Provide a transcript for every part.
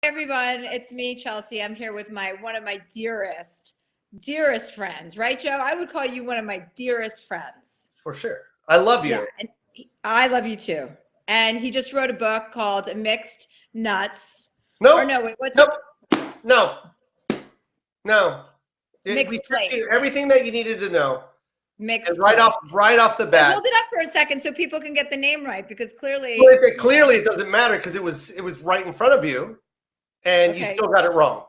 Everyone, it's me, Chelsea. I'm here with one of my dearest friends, right, Joe? I would call you one of my dearest friends. For sure. I love you. Yeah, and I love you too. And he just wrote a book called Mixed Nuts. No. Or no, wait, what's nope. it? No. Mixed plate. Everything that you needed to know. Mixed right plate. off the bat. Hold it up for a second so people can get the name right, because clearly. Well, it doesn't matter because it was right in front of you, and Okay, you still got it wrong.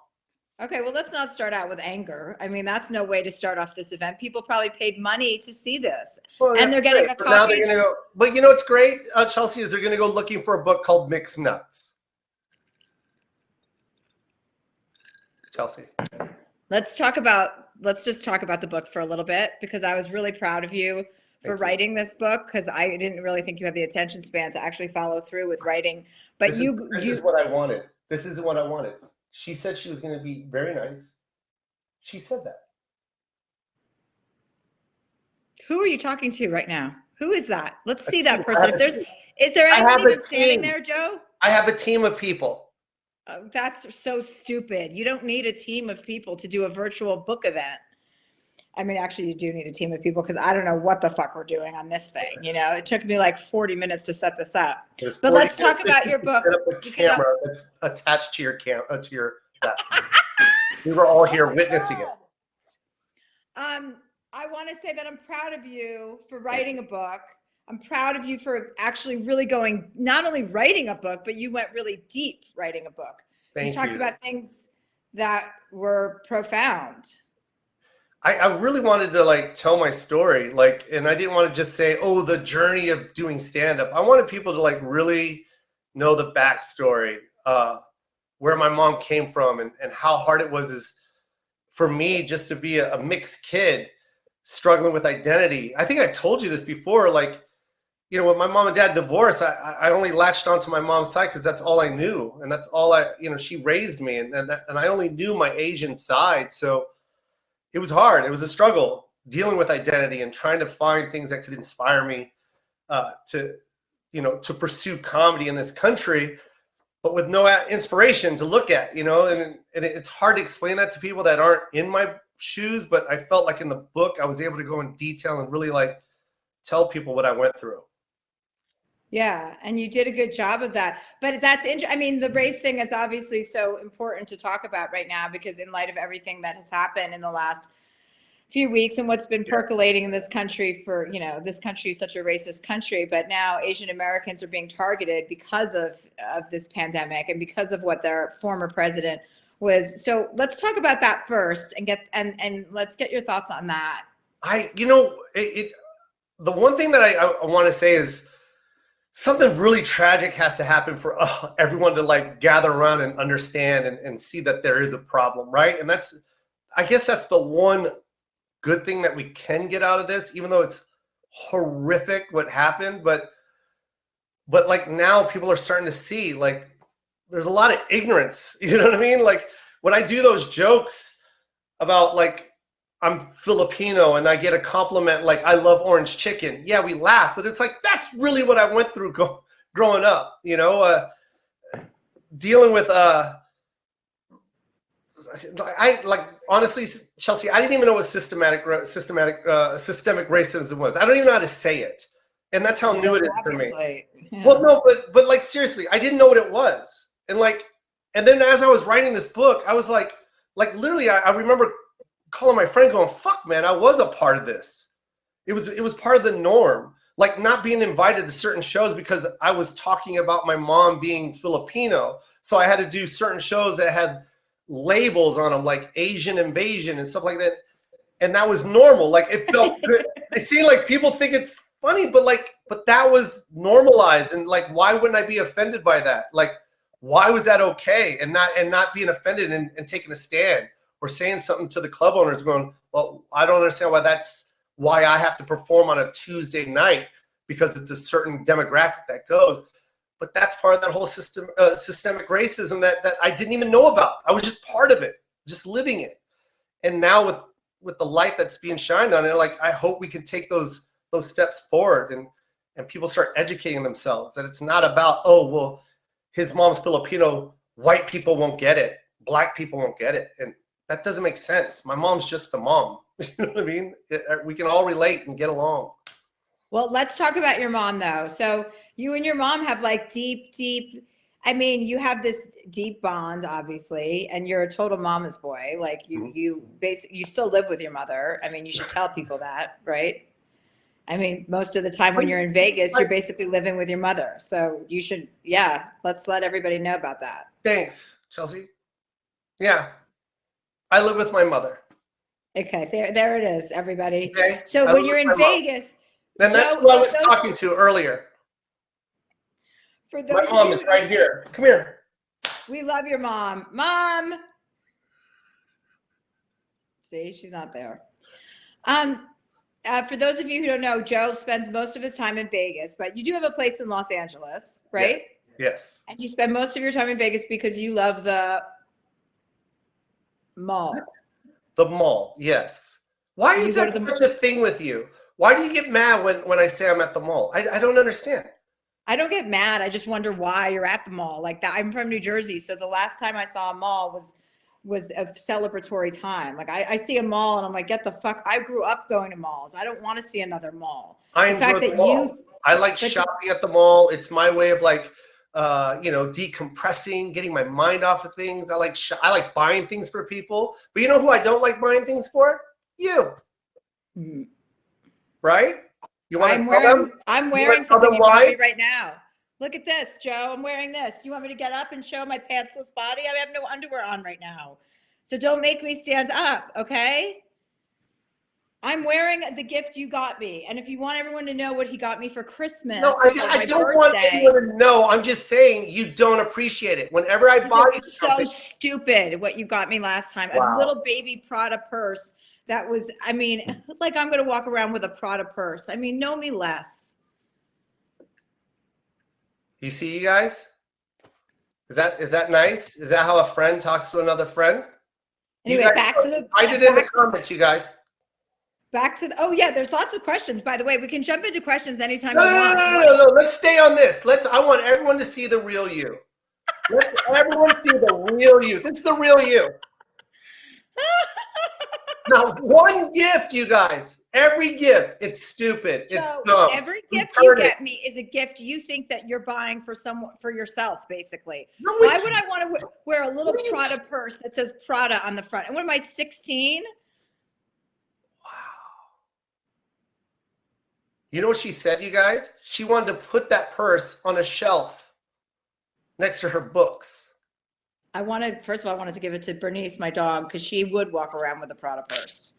Okay, well, let's not start out with anger. I mean, that's no way to start off this event. People probably paid money to see this, and they're getting a copy. Now they're gonna go. But you know what's great, Chelsea, is they're gonna go looking for a book called Mixed Nuts. Chelsea. Let's just talk about the book for a little bit, because I was really proud of you for writing this book, because I didn't really think you had the attention span to actually follow through with writing. But this is what I wanted. This isn't what I wanted. She said she was going to be very nice. She said that. Who are you talking to right now? Who is that? Let's see that person. Is there anyone even standing there, Joe? I have a team of people. That's so stupid. You don't need a team of people to do a virtual book event. I mean, actually, you do need a team of people, because I don't know what the fuck we're doing on this thing. You know, it took me like 40 minutes to set this up. But let's talk about your book. Set up a camera that's attached to your camera. We were all here witnessing it. I want to say that I'm proud of you for writing a book. I'm proud of you for actually really not only writing a book, but you went really deep writing a book. You talked about things that were profound. I really wanted to tell my story, and I didn't want to just say, oh, the journey of doing stand-up. I wanted people to really know the backstory, where my mom came from, and how hard it was for me just to be a mixed kid struggling with identity. I think I told you this before, when my mom and dad divorced, I only latched onto my mom's side because that's all I knew. And that's all she raised me. And I only knew my Asian side. So it was hard. It was a struggle dealing with identity and trying to find things that could inspire me to pursue comedy in this country, but with no inspiration to look at, and it's hard to explain that to people that aren't in my shoes. But I felt like in the book, I was able to go in detail and really tell people what I went through. Yeah, and you did a good job of that. But that's interesting. I mean, the race thing is obviously so important to talk about right now, because in light of everything that has happened in the last few weeks and what's been percolating in this country this country is such a racist country, but now Asian Americans are being targeted because of this pandemic and because of what their former president was. So let's talk about that first and let's get your thoughts on that. The one thing that I want to say is something really tragic has to happen for everyone to gather around and understand and see that there is a problem, right? And I guess that's the one good thing that we can get out of this, even though it's horrific what happened. But now people are starting to see there's a lot of ignorance. You know what I mean? When I do those jokes about I'm Filipino and I get a compliment I love orange chicken. Yeah, we laugh, but it's that's really what I went through growing up, dealing with honestly, Chelsea, I didn't even know what systemic racism was. I don't even know how to say it. And that's how new it is for me. Yeah. Well, no, but seriously, I didn't know what it was. And then as I was writing this book, I was literally, I remember calling my friend going, fuck, man, I was a part of this. It was part of the norm. Not being invited to certain shows because I was talking about my mom being Filipino. So I had to do certain shows that had labels on them, like Asian invasion and stuff like that. And that was normal. It felt good. I see people think it's funny, but that was normalized. And why wouldn't I be offended by that? Why was that okay? And not being offended and taking a stand or saying something to the club owners going, well, I don't understand why I have to perform on a Tuesday night because it's a certain demographic that goes. But that's part of that whole systemic racism that I didn't even know about. I was just part of it, just living it. And now with the light that's being shined on it, I hope we can take those steps forward and people start educating themselves that it's not about, oh, well, his mom's Filipino, white people won't get it, black people won't get it, and that doesn't make sense. My mom's just a mom. You know what I mean? We can all relate and get along. Well, let's talk about your mom though. So you and your mom have like deep, I mean, you have this deep bond, obviously, and you're a total mama's boy. Like you basically, you still live with your mother. I mean, you should tell people that, right? I mean, most of the time when you're in Vegas, you're basically living with your mother. So you should, yeah, let's let everybody know about that. Thanks, Chelsea. Yeah, I live with my mother. Okay, there it is, everybody. Okay. So when you're in Vegas, then that's who I was talking to earlier. For those my mom is right here. Come here. We love your mom. Mom. See, she's not there. For those of you who don't know, Joe spends most of his time in Vegas, but you do have a place in Los Angeles, right? Yeah. Yes. And you spend most of your time in Vegas because you love the mall. The mall, yes. Why is that such a thing with you? Why do you get mad when I say I'm at the mall? I don't understand. I don't get mad. I just wonder why you're at the mall like that. I'm from New Jersey, so the last time I saw a mall was a celebratory time. Like I see a mall and I'm like, get the fuck. I grew up going to malls. I don't want to see another mall. I enjoy the mall. I like shopping at the mall. It's my way of like, decompressing, getting my mind off of things. I like buying things for people. But you know who I don't like buying things for? You. Right? You want I'm wearing something you want me right now. Look at this, Joe. I'm wearing this. You want me to get up and show my pantsless body? I have no underwear on right now. So don't make me stand up, okay? I'm wearing the gift you got me. And if you want everyone to know what he got me for Christmas, no, I don't want anyone to know. I'm just saying you don't appreciate it. Whenever I buy you something. So stupid what you got me last time. Wow. A little baby Prada purse that was, I mean, like I'm going to walk around with a Prada purse. I mean, know me less. You see, you guys? Is that nice? Is that how a friend talks to another friend? Anyway, back to the. I did in the comments, you guys. Back to the, oh yeah, there's lots of questions. By the way, we can jump into questions anytime you want. No. Let's stay on this. I want everyone to see the real you. Let everyone see the real you. This is the real you. Now, one gift, you guys. Every gift, it's stupid. It's dumb. Every gift you get me is a gift you think that you're buying for yourself, basically. No, why would I want to wear a little Prada purse that says Prada on the front? And what am I, 16? You know what she said, you guys? She wanted to put that purse on a shelf next to her books. First of all, I wanted to give it to Bernice, my dog, because she would walk around with a Prada purse.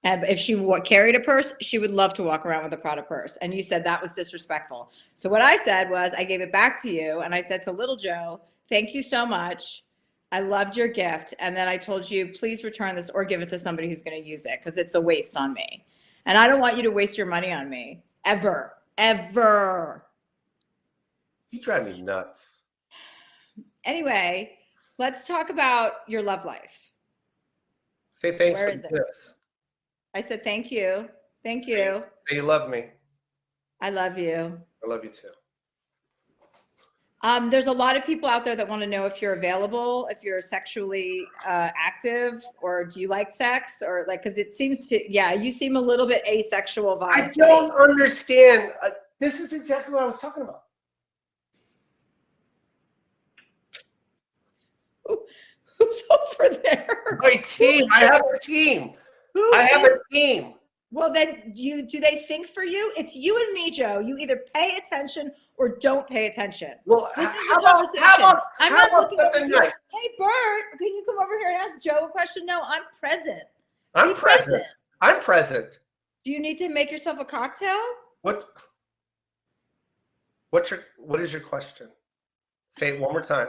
And if she carried a purse, she would love to walk around with a Prada purse. And you said that was disrespectful. So what I said was, I gave it back to you. And I said to little Joe, thank you so much. I loved your gift. And then I told you, please return this or give it to somebody who's going to use it because it's a waste on me. And I don't want you to waste your money on me. Ever. You drive me nuts. Anyway, let's talk about your love life. Say thanks for this. I said thank you. Thank you. Say you love me. I love you. I love you too. There's a lot of people out there that want to know if you're available, if you're sexually active, or do you like sex, or like, because it seems to, yeah, you seem a little bit asexual vibe. I don't understand. This is exactly what I was talking about. Who's over there? My team. I have a team. I have a team. Well, then do they think for you? It's you and me, Joe. You either pay attention or don't pay attention. Well, this is the conversation. I'm not looking over here. Hey, Bert, can you come over here and ask Joe a question? No, I'm present. I'm present. I'm present. Do you need to make yourself a cocktail? What is your question? Say it one more time.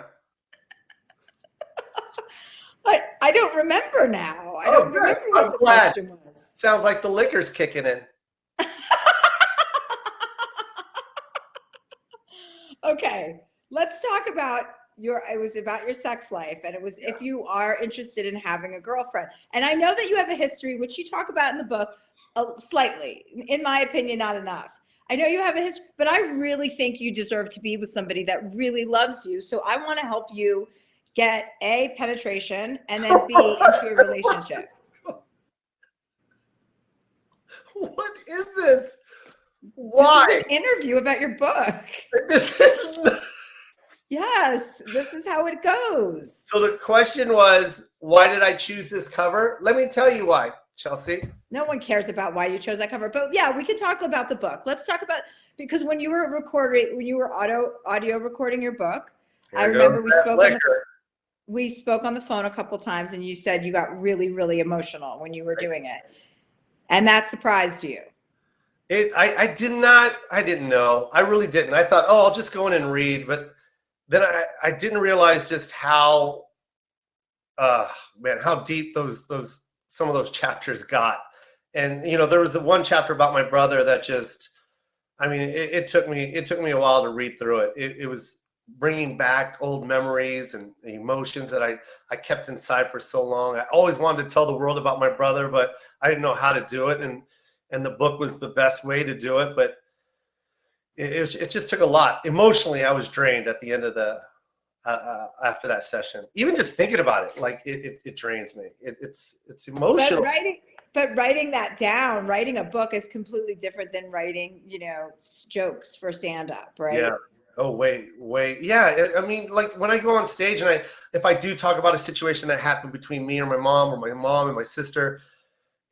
I don't remember now. I don't remember what the question was. Sounds like the liquor's kicking in. Okay, let's talk about it was about your sex life, and it was if you are interested in having a girlfriend. And I know that you have a history, which you talk about in the book, slightly, in my opinion, not enough. I know you have a history, but I really think you deserve to be with somebody that really loves you. So I want to help you get A, penetration, and then B, into a relationship. What is this? Why? This is an interview about your book. This is not... Yes, this is how it goes. So the question was, why did I choose this cover? Let me tell you why, Chelsea. No one cares about why you chose that cover, but yeah, we can talk about the book. Let's talk about, because when you were audio recording your book, I remember we spoke on the phone a couple times, and you said you got really, really emotional when you were doing it, and that surprised you. I didn't know. I really didn't. I thought, oh, I'll just go in and read, but then I didn't realize just how how deep some of those chapters got. And there was the one chapter about my brother that just, it took me a while to read through it. It was bringing back old memories and emotions that I kept inside for so long. I always wanted to tell the world about my brother, but I didn't know how to do it. And the book was the best way to do it, but it just took a lot. Emotionally, I was drained at the end of after that session. Even just thinking about it, like it drains me. It's emotional. But writing that down, writing a book is completely different than writing, jokes for stand-up, right? Yeah. Oh, wait. Yeah. Like when I go on stage and if I do talk about a situation that happened between me or my mom and my sister,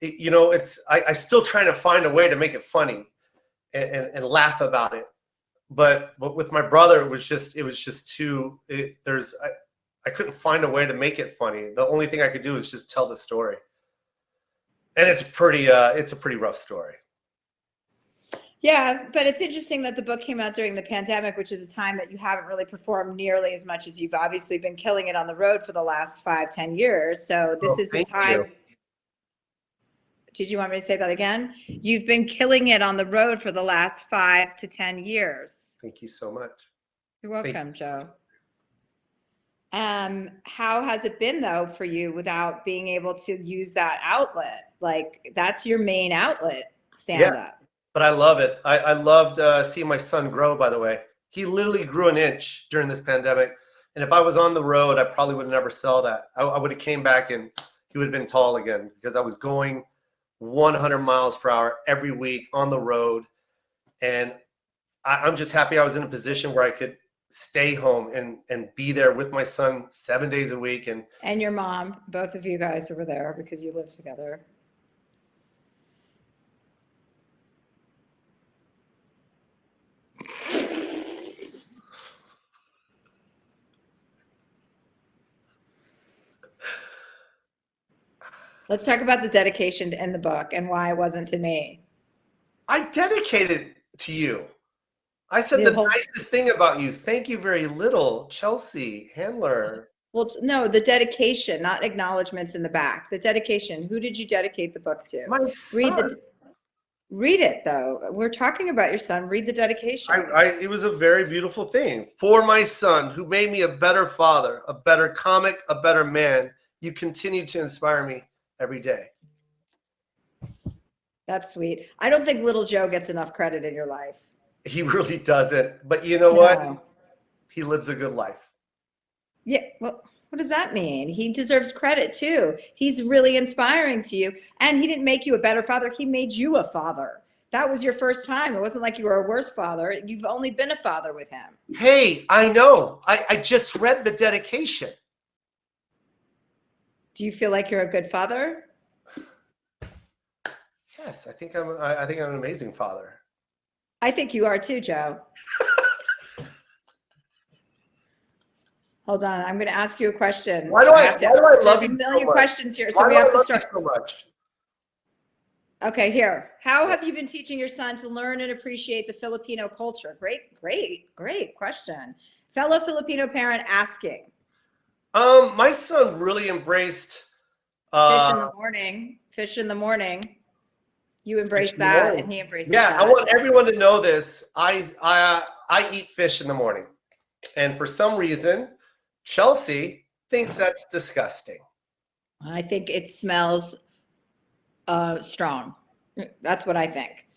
I still trying to find a way to make it funny and laugh about it. But with my brother, it was just too, I couldn't find a way to make it funny. The only thing I could do is just tell the story. And it's a pretty rough story. Yeah, but it's interesting that the book came out during the pandemic, which is a time that you haven't really performed nearly as much as you've obviously been killing it on the road for the last 5-10 years. So this is a time. Did you want me to say that again? You've been killing it on the road for the last 5 to 10 years. Thank you so much. You're welcome, Joe. How has it been though for you without being able to use that outlet? Like that's your main outlet, stand up. But I love it. I loved seeing my son grow, by the way. He literally grew an inch during this pandemic. And if I was on the road, I probably would have never saw that. I would have came back and he would have been tall again because I was going 100 miles per hour every week on the road. And I'm just happy I was in a position where I could stay home and be there with my son 7 days a week. And your mom, both of you guys were there because you live together. Let's talk about the dedication in the book and why it wasn't to me. I dedicated to you. I said the nicest thing about you. Thank you very little, Chelsea Handler. Well, no, the dedication, not acknowledgments in the back. The dedication. Who did you dedicate the book to? My son. Read it, though. We're talking about your son. Read the dedication. It was a very beautiful thing. For my son, who made me a better father, a better comic, a better man, you continue to inspire me every day. That's sweet. I don't think little Joe gets enough credit in your life. He really doesn't. But you know what? He lives a good life. Yeah. Well, what does that mean? He deserves credit too. He's really inspiring to you. And he didn't make you a better father. He made you a father. That was your first time. It wasn't like you were a worse father. You've only been a father with him. Hey, I know. I just read the dedication. Do you feel like you're a good father? Yes, I think I'm an amazing father. I think you are too, Joe. Hold on, I'm going to ask you a question. Why do I love you? There's a million questions here, so we have to start. So much? Okay, here. How have you been teaching your son to learn and appreciate the Filipino culture? Great question. Fellow Filipino parent asking. My son really embraced fish in the morning. Fish in the morning. You embrace that, and he embraces that. Yeah, I want everyone to know this. I eat fish in the morning, and for some reason, Chelsea thinks that's disgusting. I think it smells strong. That's what I think.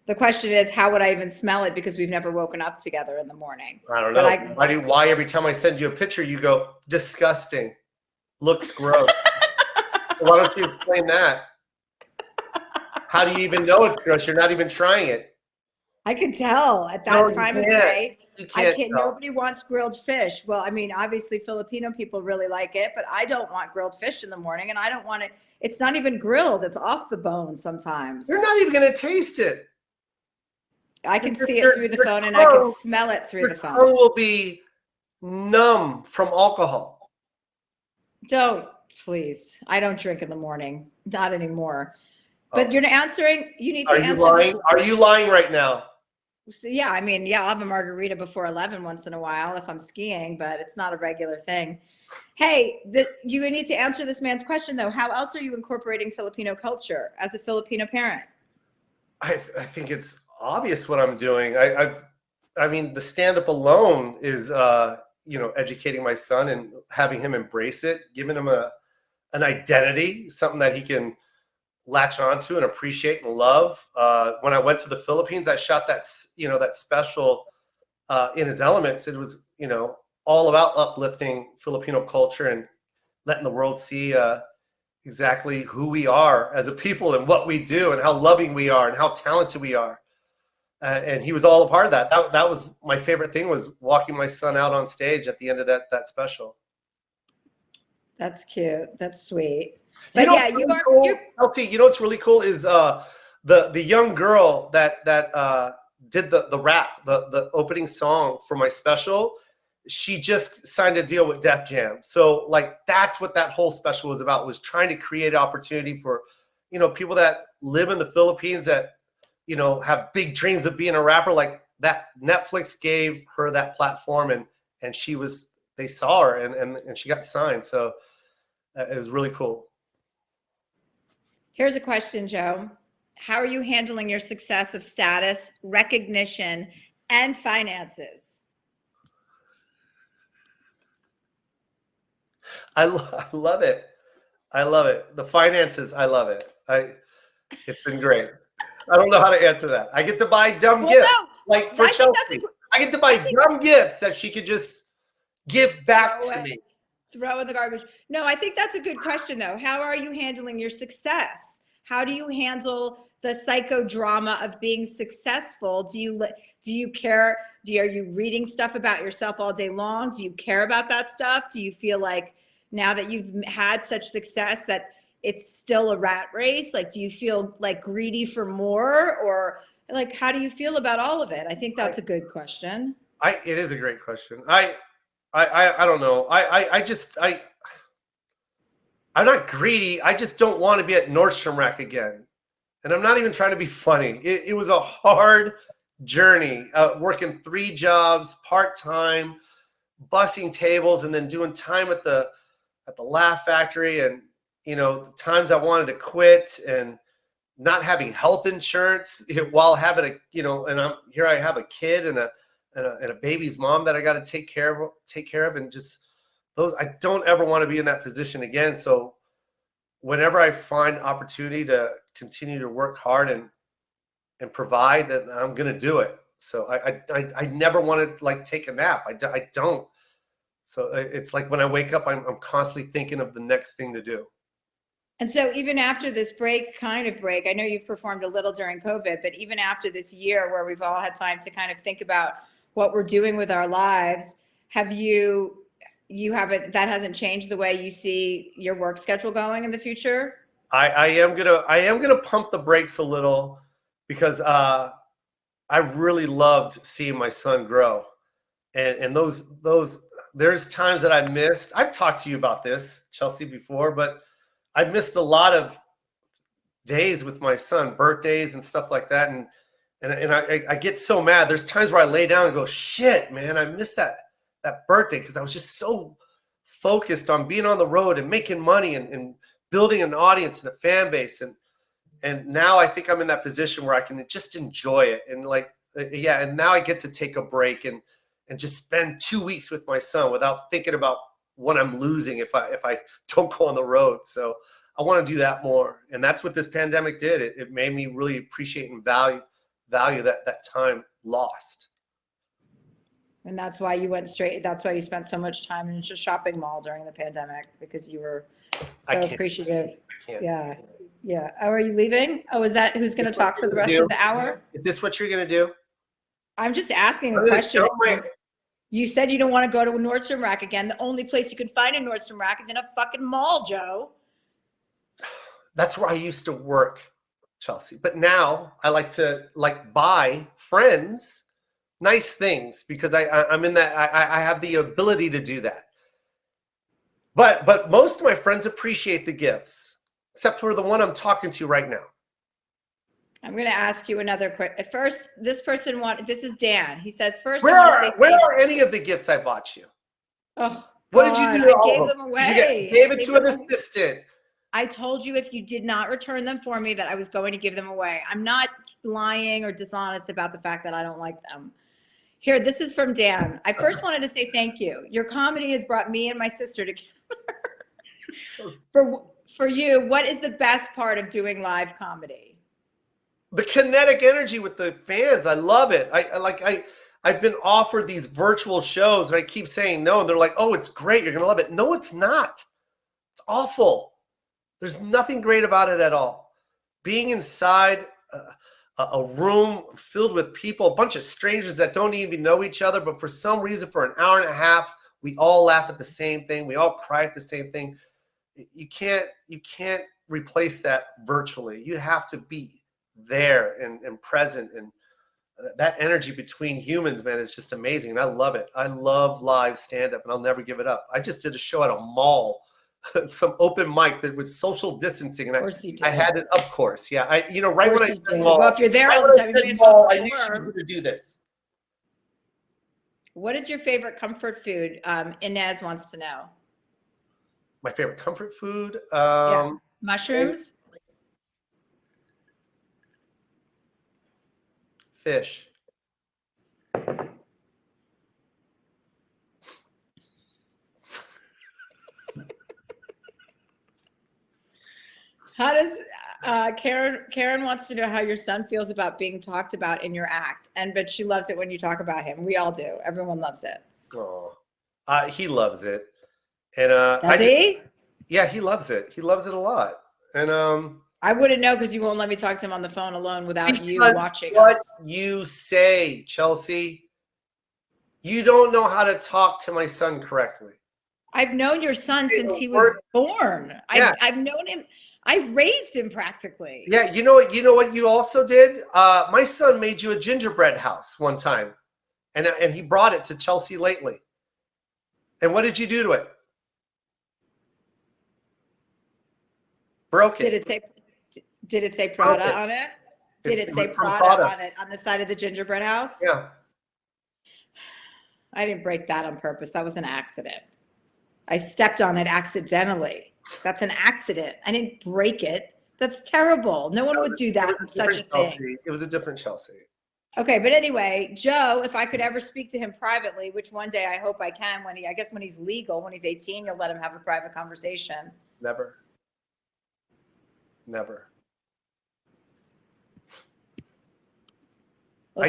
The question is, how would I even smell it? Because we've never woken up together in the morning. I don't know. Why every time I send you a picture, you go, disgusting, looks gross. Why don't you explain that? How do you even know it's gross? You're not even trying it. I can tell at that time of day. Nobody wants grilled fish. Well, I mean, obviously Filipino people really like it, but I don't want grilled fish in the morning, and I don't want it. It's not even grilled. It's off the bone sometimes. You're not even going to taste it. I can see it through the phone, and I can smell it through the phone. Your tongue will be numb from alcohol. Don't, please. I don't drink in the morning. Not anymore. But you're answering. You need to answer. Are you lying right now? So, yeah, I mean, I'll have a margarita before 11 once in a while if I'm skiing, but it's not a regular thing. Hey, you need to answer this man's question, though. How else are you incorporating Filipino culture as a Filipino parent? I think it's obvious what I'm doing. I mean, the stand-up alone is, educating my son and having him embrace it, giving him an identity, something that he can latch onto and appreciate and love. When I went to the Philippines, I shot that special in his elements. It was, all about uplifting Filipino culture and letting the world see exactly who we are as a people and what we do and how loving we are and how talented we are. And he was all a part of that. That was my favorite thing, was walking my son out on stage at the end of that special. That's cute. That's sweet. But Chelsea, you know what's really cool is the young girl that did the rap, the opening song for my special. She just signed a deal with Def Jam. So like that's what that whole special was about, was trying to create opportunity for people that live in the Philippines that have big dreams of being a rapper. Like that, Netflix gave her that platform, and they saw her and she got signed. So it was really cool. Here's a question, Joe. How are you handling your success of status, recognition, and finances? I love it. I love it. The finances, I love it. It's been great. I don't know how to answer that. I get to buy dumb gifts. Like for Chelsea, I get to buy dumb gifts that she could just give back to me. Throw in the garbage. No, I think that's a good question, though. How are you handling your success? How do you handle the psychodrama of being successful? Do you care? Are you reading stuff about yourself all day long? Do you care about that stuff? Do you feel like now that you've had such success that it's still a rat race? Like, do you feel like greedy for more, or like, how do you feel about all of it? I think that's a good question. It is a great question. I don't know. I'm not greedy. I just don't want to be at Nordstrom Rack again. And I'm not even trying to be funny. It was a hard journey, working 3 jobs, part-time, bussing tables, and then doing time at the Laugh Factory. And, the times I wanted to quit and not having health insurance while having and I have a kid and a baby's mom that I got to take care of, and just those, I don't ever want to be in that position again. So whenever I find opportunity to continue to work hard and provide, that I'm going to do it. So I never want to like take a nap. I don't. So it's like when I wake up, I'm constantly thinking of the next thing to do. And so even after this break, I know you've performed a little during COVID, but even after this year where we've all had time to kind of think about what we're doing with our lives, have that hasn't changed the way you see your work schedule going in the future? I am gonna pump the brakes a little, because I really loved seeing my son grow, and those there's times that I missed. I've talked to you about this, Chelsea, before, but I missed a lot of days with my son, birthdays and stuff like that, and I get so mad. There's times where I lay down and go, shit, man, I missed that birthday, because I was just so focused on being on the road and making money and building an audience and a fan base. And now I think I'm in that position where I can just enjoy it. And and now I get to take a break and just spend 2 weeks with my son without thinking about what I'm losing if I don't go on the road. So I want to do that more. And that's what this pandemic did. It made me really appreciate and value value that time lost. And that's why you that's why you spent so much time in a shopping mall during the pandemic, because you were so appreciative. Yeah. Yeah. Oh, are you leaving? Oh, is that who's going to talk for the rest of the hour? Is this what you're going to do? I'm just asking a question. You said you don't want to go to a Nordstrom Rack again. The only place you can find a Nordstrom Rack is in a fucking mall, Joe. That's where I used to work, Chelsea. But now I like to buy friends nice things because I'm in that. I have the ability to do that. But most of my friends appreciate the gifts, except for the one I'm talking to right now. I'm going to ask you another quick. First, this is Dan. He says, first, where are any of the gifts I bought you? Oh, what did you do? I gave them away. Gave it to an assistant. I told you if you did not return them for me that I was going to give them away. I'm not lying or dishonest about the fact that I don't like them. Here, this is from Dan. I first wanted to say thank you. Your comedy has brought me and my sister together. For you, what is the best part of doing live comedy? The kinetic energy with the fans. I love it. I've been offered these virtual shows and I keep saying no. And they're like, oh, it's great. You're going to love it. No, it's not. It's awful. There's nothing great about it at all. Being inside a room filled with people, a bunch of strangers that don't even know each other, but for some reason, for an hour and a half, we all laugh at the same thing. We all cry at the same thing. You can't replace that virtually. You have to be there and present, and that energy between humans, man, is just amazing. And I love it. I love live stand-up, and I'll never give it up. I just did a show at a mall, some open mic that was social distancing, and I had it, of course. Yeah, right when I said mall. Well, if you're there all the time, you may as well I knew she was to do this. What is your favorite comfort food? Inez wants to know. My favorite comfort food? Yeah. Mushrooms? Fish. How does Karen wants to know how your son feels about being talked about in your act, but she loves it when you talk about him. We all do. Everyone loves it. Oh, he loves it, and does he? Yeah, he loves it. He loves it a lot, and I wouldn't know because you won't let me talk to him on the phone alone without you watching what us. You say, Chelsea, you don't know how to talk to my son correctly. I've known your son since he was born. Yeah. I've known him. I raised him practically. Yeah, you know what you also did? My son made you a gingerbread house one time, and he brought it to Chelsea lately. And what did you do to it? Broke it. Did it say Prada on it? Did it say Prada on it on the side of the gingerbread house? Yeah. I didn't break that on purpose. That was an accident. I stepped on it accidentally. That's an accident. I didn't break it. That's terrible. No one would do that in such a thing. It was a different Chelsea. Okay, but anyway, Joe, if I could ever speak to him privately, which one day I hope I can, when he's legal, when he's 18, you'll let him have a private conversation. Never. I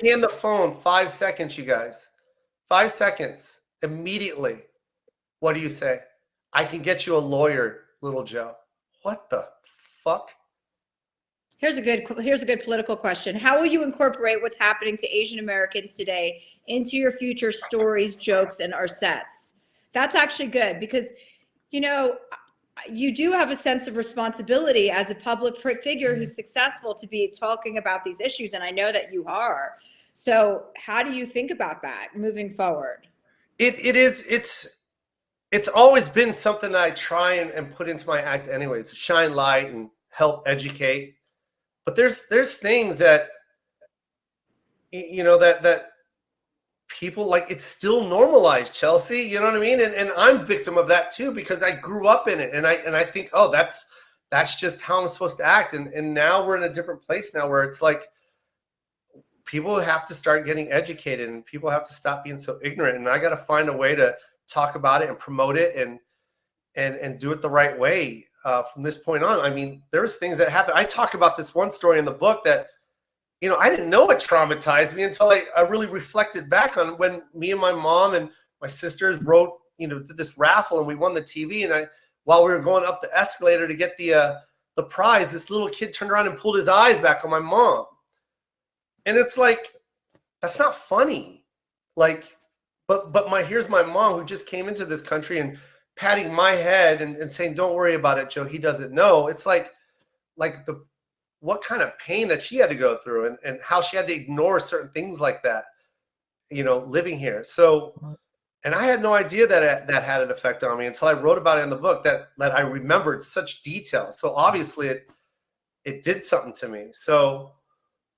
hand the phone 5 seconds, you guys. 5 seconds. Immediately. What do you say? I can get you a lawyer, little Joe. What the fuck? Here's a good political question. How will you incorporate what's happening to Asian Americans today into your future stories, jokes, and our sets? That's actually good because, you do have a sense of responsibility as a public figure who's successful to be talking about these issues, and I know that you are. So how do you think about that moving forward? It's always been something that I try and put into my act anyways, shine light and help educate. But there's things that that people like, it's still normalized, Chelsea, you know what I mean? And I'm victim of that too, because I grew up in it and I think, oh, that's just how I'm supposed to act. And now we're in a different place now where it's like people have to start getting educated and people have to stop being so ignorant. And I got to find a way to talk about it and promote it and do it the right way from this point on. I mean, there's things that happen. I talk about this one story in the book that you know, I didn't know it traumatized me until I really reflected back on when me and my mom and my sisters wrote, you know, to this raffle and we won the TV. And while we were going up the escalator to get the prize, this little kid turned around and pulled his eyes back on my mom. And it's like, that's not funny. Like, but here's my mom who just came into this country and patting my head and saying, don't worry about it, Joe, he doesn't know. It's like what kind of pain that she had to go through and how she had to ignore certain things like that, you know, living here. So, and I had no idea that had an effect on me until I wrote about it in the book, that I remembered such detail. So obviously it did something to me. So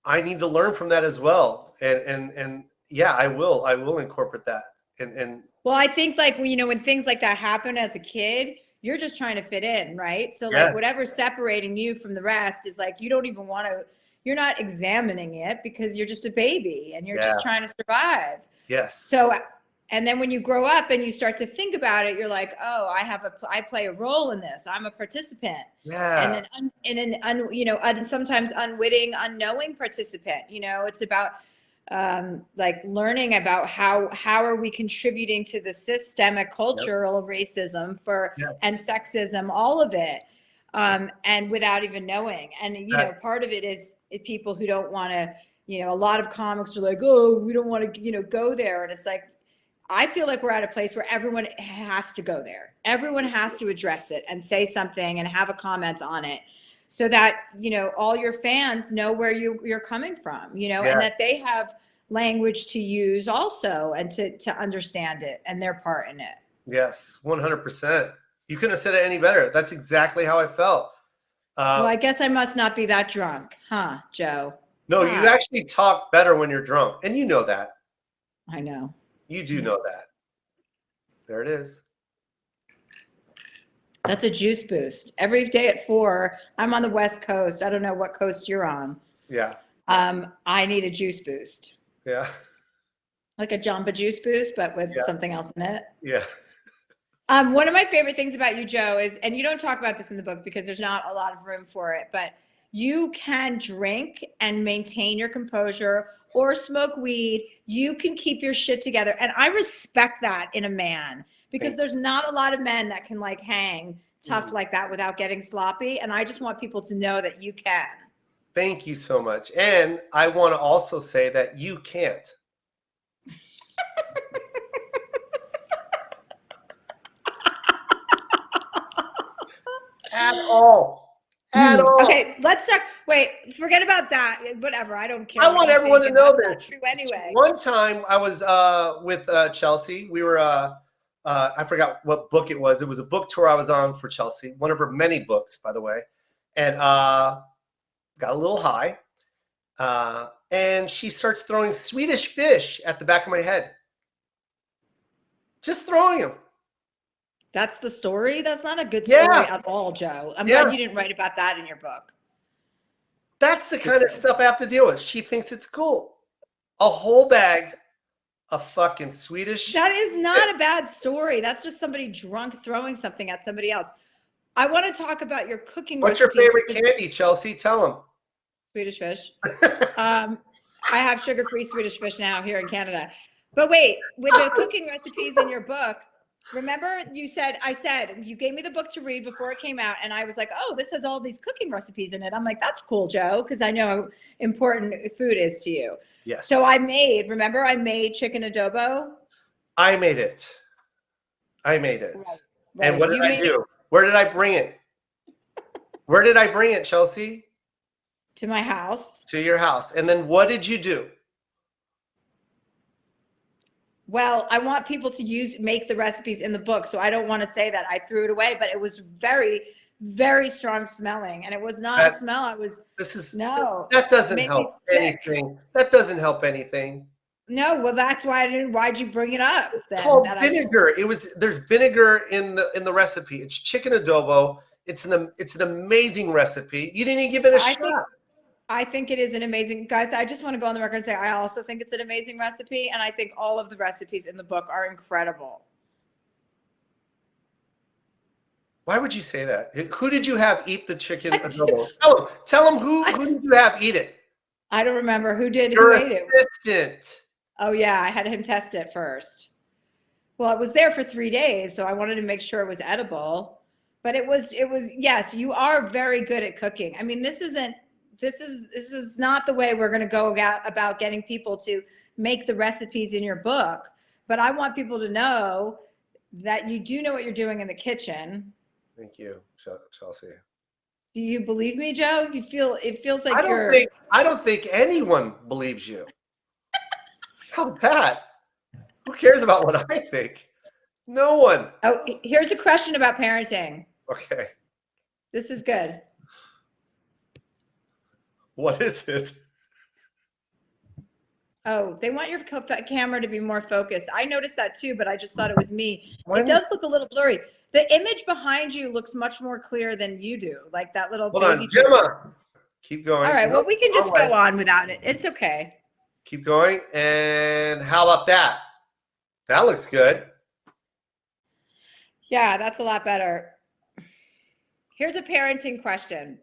I need to learn from that as well. And yeah, I will incorporate that. And well, I think like, you know, when things like that happen as a kid, you're just trying to fit in, right? So like whatever's separating you from the rest is like, you don't even want to, you're not examining it because you're just a baby and you're just trying to survive. Yes. So, and then when you grow up and you start to think about it, you're like, oh, I play a role in this. I'm a participant. Yeah. And sometimes unwitting, unknowing participant, you know, it's about like learning about how are we contributing to the systemic cultural racism and sexism, all of it, and without even knowing. And you know, part of it is people who don't want to, you know, a lot of comics are like, oh, we don't want to, you know, go there. And it's like, I feel like we're at a place where everyone has to go there. Everyone has to address it and say something and have a comment on it, so that, you know, all your fans know where you're coming from, you know, and that they have language to use also and to understand it and their part in it. Yes, 100%. You couldn't have said it any better. That's exactly how I felt. Well, I guess I must not be that drunk, huh, Joe? No, you actually talk better when you're drunk, and you know that. I know. You do know that. There it is. That's a juice boost. Every day at 4, I'm on the West Coast. I don't know what coast you're on. Yeah. I need a juice boost. Yeah. Like a Jamba Juice boost, but with something else in it. Yeah. One of my favorite things about you, Joe, is, and you don't talk about this in the book because there's not a lot of room for it, but you can drink and maintain your composure or smoke weed. You can keep your shit together. And I respect that in a man, because there's not a lot of men that can like hang tough like that without getting sloppy. And I just want people to know that you can. Thank you so much. And I want to also say that you can't. At all. At all. Okay, let's talk. Wait, forget about that. Whatever. I don't care. I want everyone to know this. Not true anyway. One time I was with Chelsea. We were I forgot what book it was. It was a book tour I was on for Chelsea. One of her many books, by the way. And got a little high. And she starts throwing Swedish fish at the back of my head. Just throwing them. That's the story? That's not a good story at all, Joe. I'm glad you didn't write about that in your book. That's the kind of stuff I have to deal with. She thinks it's cool. A whole bag of fucking Swedish. That is not a bad story. That's just somebody drunk throwing something at somebody else. I want to talk about your cooking recipes. What's your favorite candy, Chelsea? Tell them. Swedish fish. I have sugar-free Swedish fish now here in Canada. But wait, with the cooking recipes in your book, remember I said, you gave me the book to read before it came out, and I was like, oh, this has all these cooking recipes in it. I'm like, that's cool, Joe, because I know how important food is to you. Yes. So I made chicken adobo. I made it. Right. And what did I do? It. Where did I bring it? Where did I bring it, Chelsea? To my house. To your house. And then what did you do? Well, I want people to make the recipes in the book, so I don't want to say that I threw it away, but it was very, very strong smelling, and it was not a smell. That doesn't help anything. That doesn't help anything. No, well, that's why why'd you bring it up then? It's called vinegar. There's vinegar in the recipe. It's chicken adobo. It's an amazing recipe. You didn't even give it a shot. I think it is an amazing, guys, I just want to go on the record and say, I also think it's an amazing recipe. And I think all of the recipes in the book are incredible. Why would you say that? Who did you have eat the chicken adobo? Tell them who did you have eat it? I don't remember who Your ate it. assistant. Oh yeah, I had him test it first. Well, it was there for 3 days, so I wanted to make sure it was edible. But it was, yes, you are very good at cooking. I mean, this is not the way we're going to go about getting people to make the recipes in your book. But I want people to know that you do know what you're doing in the kitchen. Thank you, Chelsea. Do you believe me, Joe? It feels like I don't think anyone believes you. How about that? Who cares about what I think? No one. Oh, here's a question about parenting. Okay. This is good. What is it? Oh, they want your camera to be more focused. I noticed that too, but I just thought it was me. It does look a little blurry. The image behind you looks much more clear than you do. Like that little Hold on, Gemma. Keep going. All right, well, we can just go on without it. It's okay. Keep going. And how about that? That looks good. Yeah, that's a lot better. Here's a parenting question.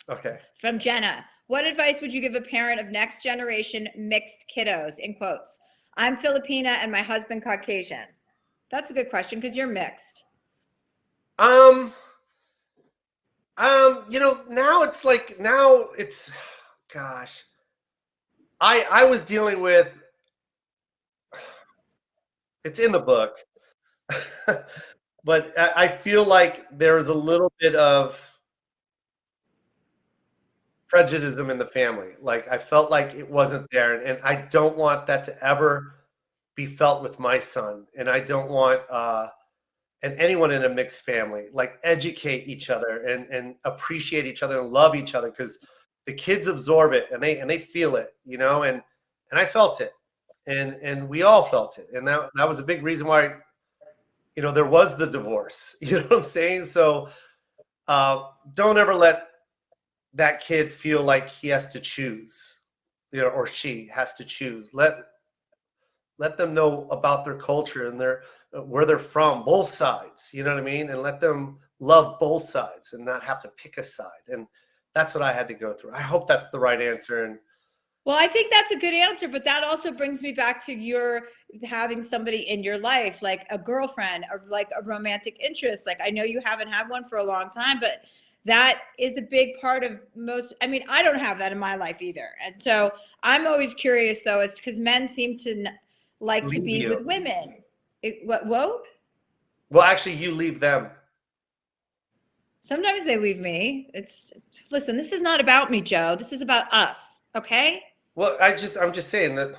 Okay. From Jenna. What advice would you give a parent of next generation mixed kiddos, in quotes? I'm Filipina and my husband Caucasian. That's a good question because you're mixed. Now it's gosh. I was dealing with, it's in the book. But I feel like there's a little bit of prejudice in the family. Like I felt like it wasn't there, and I don't want that to ever be felt with my son. And I don't want and anyone in a mixed family, like educate each other and appreciate each other and love each other, because the kids absorb it and they feel it, you know, and I felt it, and we all felt it, and that was a big reason why, you know, there was the divorce. You know what I'm saying? So don't ever let that kid feel like he has to choose, you know, or she has to choose. Let them know about their culture and where they're from, both sides, you know what I mean? And let them love both sides and not have to pick a side. And that's what I had to go through. I hope that's the right answer. And well, I think that's a good answer, but that also brings me back to your having somebody in your life, like a girlfriend or like a romantic interest. Like I know you haven't had one for a long time, but that is a big part of I mean, I don't have that in my life either. And so I'm always curious though, is because men seem to like to be with women. Whoa? Well, actually you leave them. Sometimes they leave me. Listen, this is not about me, Joe. This is about us. Okay? Well, I'm just saying that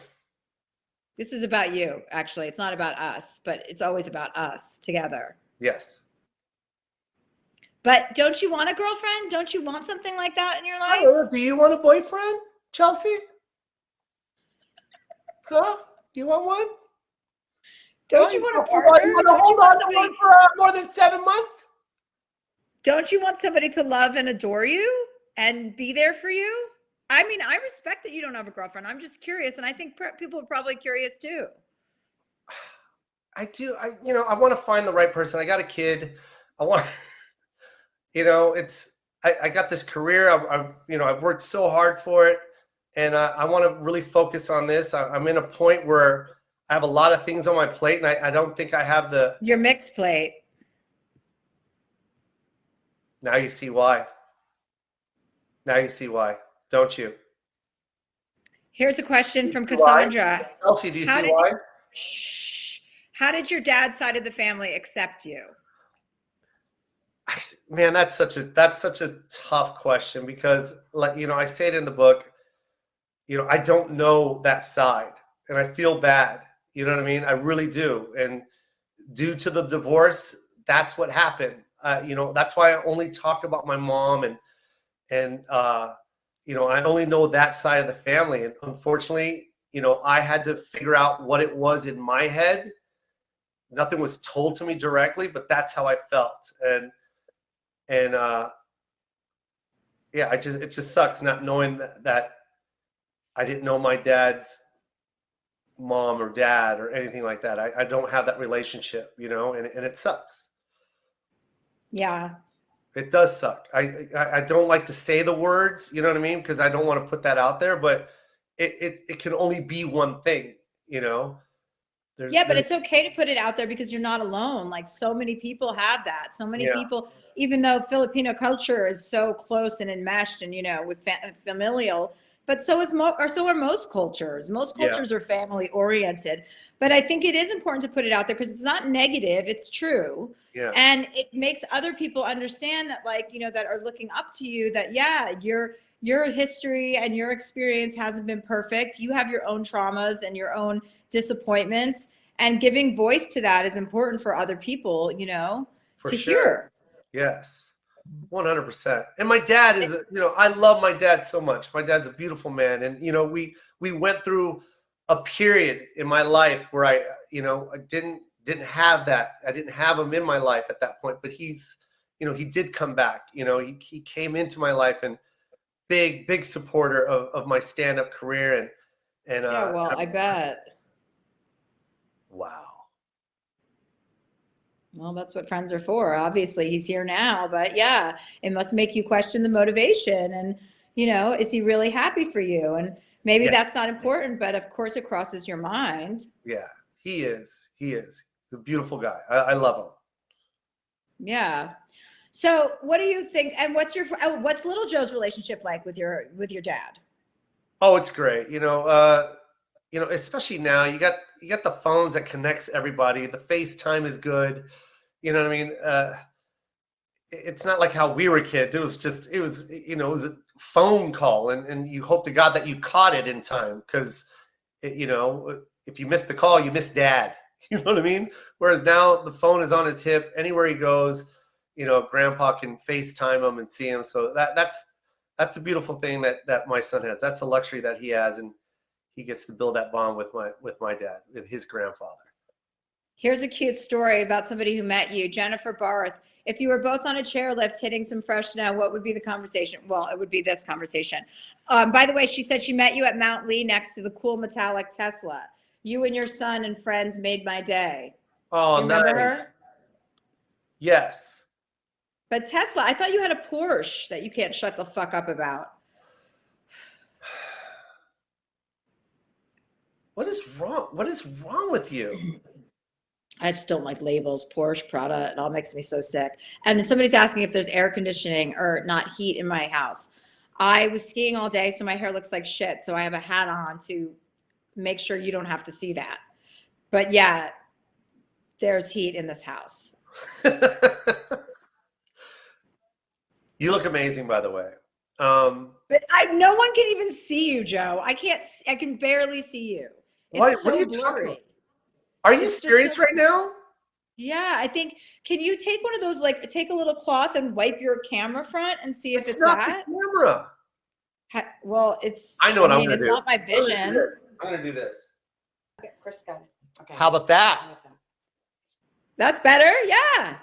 this is about you, actually. It's not about us, but it's always about us together. Yes. But don't you want a girlfriend? Don't you want something like that in your life? Do you want a boyfriend, Chelsea? Huh? You want one? Don't you want a partner? Don't you want somebody for more than 7 months? Don't you want somebody to love and adore you and be there for you? I mean, I respect that you don't have a girlfriend. I'm just curious, and I think people are probably curious too. I do. I want to find the right person. I got a kid. I want, I got this career. I've worked so hard for it, and I want to really focus on this. I'm in a point where I have a lot of things on my plate, and I don't think I have your mixed plate. Now you see why. Now you see why, don't you? Here's a question from Cassandra. Chelsea, do you see why? How did your dad's side of the family accept you? Man, that's such a tough question, because, like, I say it in the book, I don't know that side, and I feel bad. You know what I mean? I really do. And due to the divorce, that's what happened. That's why I only talk about my mom, and I only know that side of the family. And unfortunately, I had to figure out what it was in my head. Nothing was told to me directly, but that's how I felt. And it just sucks not knowing that I didn't know my dad's mom or dad or anything like that. I don't have that relationship, and it sucks. Yeah. It does suck. I don't like to say the words, you know what I mean? Because I don't want to put that out there, but it can only be one thing, you know. But it's okay to put it out there because you're not alone. Like so many people have that. So many people, even though Filipino culture is so close and enmeshed and, you know, with familial, but so are most cultures. Most cultures are family oriented. But I think it is important to put it out there because it's not negative. It's true. Yeah. And it makes other people understand that, like, you know, that are looking up to you, that, your history and your experience hasn't been perfect. You have your own traumas and your own disappointments, and giving voice to that is important for other people, you know, for to sure. hear. Yes, 100%. And my dad is, you know, I love my dad so much. My dad's a beautiful man. And, you know, we went through a period in my life where I didn't have that. I didn't have him in my life at that point, but he's, you know, he did come back. You know, he came into my life, and big supporter of my stand-up career. And Well, I bet. Wow. Well, that's what friends are for. Obviously, he's here now, but yeah, it must make you question the motivation. And, you know, is he really happy for you? And maybe that's not important, but of course it crosses your mind. Yeah, he is. He's a beautiful guy. I love him. Yeah. So what do you think? And what's Little Joe's relationship like with your dad? Oh, it's great. You know, especially now you got the phones that connects everybody. The FaceTime is good. You know what I mean? It's not like how we were kids. It was a phone call, and you hope to God that you caught it in time, because, you know, if you missed the call, you missed dad. You know what I mean? Whereas now the phone is on his hip. Anywhere he goes, you know, grandpa can FaceTime him and see him. So that's a beautiful thing that my son has. That's a luxury that he has, and he gets to build that bond with my dad, with his grandfather. Here's a cute story about somebody who met you, Jennifer Barth. If you were both on a chairlift hitting some fresh snow, what would be the conversation? Well, it would be this conversation. By the way, she said she met you at Mount Lee next to the cool metallic Tesla. You and your son and friends made my day. Oh, do you remember nice. her? Yes. But Tesla, I thought you had a Porsche that you can't shut the fuck up about. What is wrong? What is wrong with you? I just don't like labels. Porsche, Prada, it all makes me so sick. And somebody's asking if there's air conditioning or not heat in my house. I was skiing all day, so my hair looks like shit. So I have a hat on to make sure you don't have to see that. But yeah, there's heat in this house. You look amazing, by the way. But no one can even see you, Joe. I can barely see you. It's what are you blurry. talking about? Are you serious right now? Yeah, I think, can you take one of those, like, take a little cloth and wipe your camera front and see if it's not that? the camera. Well, I know what I'm gonna do. It's not my vision. I'm gonna do this. Okay, Chris got it. Okay. How about that? That's better. Yeah.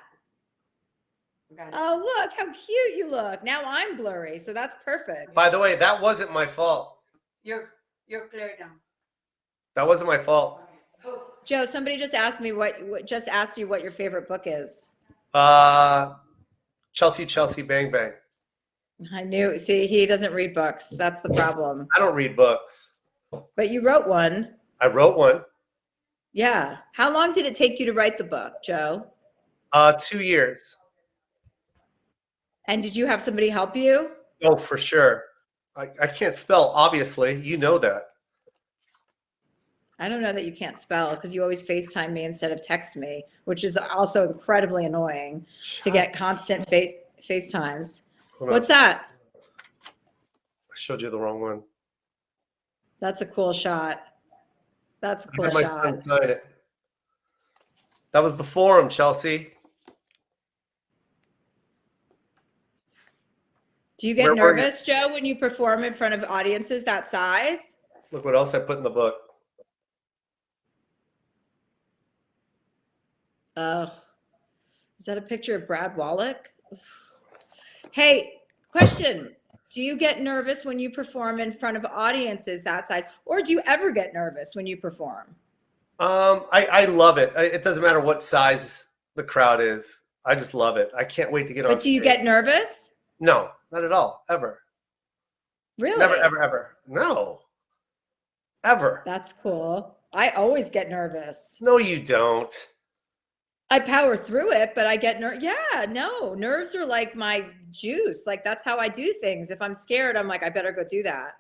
Oh, look how cute you look. Now I'm blurry, so that's perfect. By the way, that wasn't my fault. You're clear now. That wasn't my fault. Joe, somebody just asked me just asked you what your favorite book is. Chelsea Bang Bang. I knew. See, he doesn't read books. That's the problem. I don't read books. But you wrote one. I wrote one. Yeah. How long did it take you to write the book, Joe? 2 years. And did you have somebody help you? Oh, for sure. I can't spell, obviously. You know that. I don't know that you can't spell because you always FaceTime me instead of text me, which is also incredibly annoying to get constant FaceTimes. What's that? I showed you the wrong one. That's a cool shot. That's a cool My shot. son signed it. That was the forum, Chelsea. Do you get nervous, Joe, when you perform in front of audiences that size? Look what else I put in the book. Oh, is that a picture of Brad Wallach? Hey, question. Do you get nervous when you perform in front of audiences that size? Or do you ever get nervous when you perform? I love it. It doesn't matter what size the crowd is. I just love it. I can't wait to get on But do you get nervous? No, not at all. Ever. Really? Never, ever, ever. No. ever. That's cool. I always get nervous. No, you don't. I power through it, but I get nerves are like my juice. Like that's how I do things. If I'm scared, I'm like, I better go do that.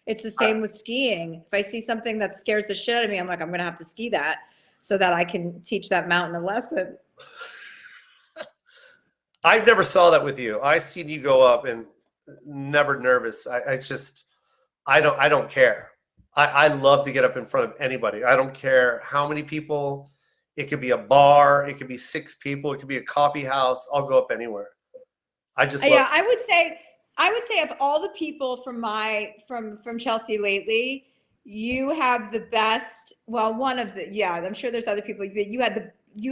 It's the same with skiing. If I see something that scares the shit out of me, I'm like, I'm going to have to ski that so that I can teach that mountain a lesson. I never saw that with you. I seen you go up and never nervous. I don't care. I love to get up in front of anybody. I don't care how many people. It could be a bar. It could be 6 people. It could be a coffee house. I'll go up anywhere. I would say of all the people from Chelsea lately, you have the best. Well, one of the I'm sure there's other people, but you